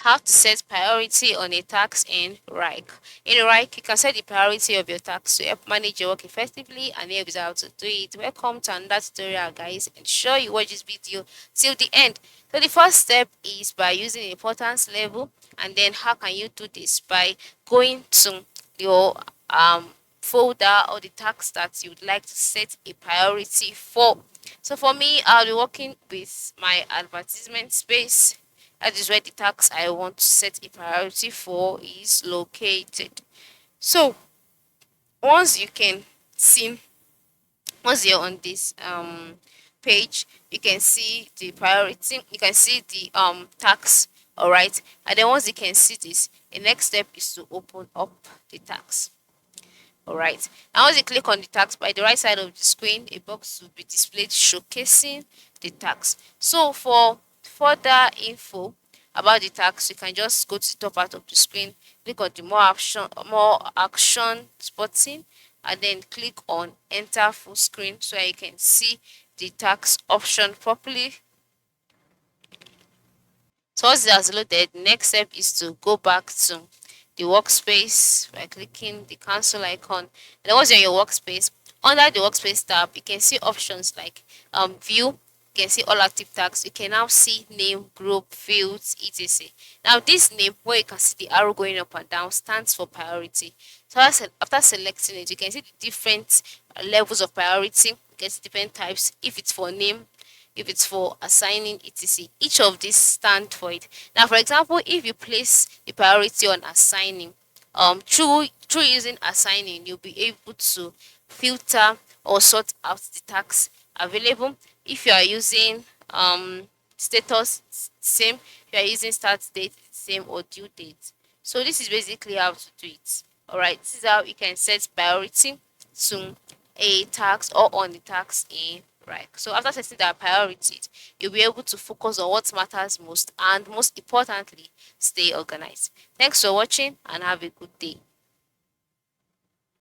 how to set priority on a task in Wrike. In Wrike, you can set the priority of your task to help manage your work effectively and help you how to do it. Welcome to another tutorial, guys. Ensure you watch this video till the end. So the first step is by using importance level, and then how can you do this? By going to your folder or the task that you would like to set a priority for. So for me, I'll be working with my advertisement space. That is where the task I want to set a priority for is located. So once you can see, once you're on this page, you can see the priority, you can see the tax. All right, and then once you can see this, the next step is to open up the tax. All right, and once you click on the tax, by the right side of the screen a box will be displayed showcasing the tax. So for further info about the tax, you can just go to the top part of the screen, click on the more action button, and then click on enter full screen so you can see the tax option properly. So once it has loaded, the next step is to go back to the workspace by clicking the cancel icon. And then once you're in your workspace, under the workspace tab, you can see options like view. You can see all active tags. You can now see name, group, fields, etc. Now this name, where you can see the arrow going up and down, stands for priority. So after selecting it, you can see the different levels of priority. You can see different types. If it's for name, if it's for assigning, etc. Each of these stand for it. Now, for example, if you place the priority on assigning, through using assigning, you'll be able to filter or sort out the tasks available. If you are using status, same. If you are using start date, same, or due date. So this is basically how to do it. All right, this is how you can set priority to a task or on the task in Wrike. So after setting that priorities, you'll be able to focus on what matters most and most importantly, stay organized. Thanks for watching and have a good day.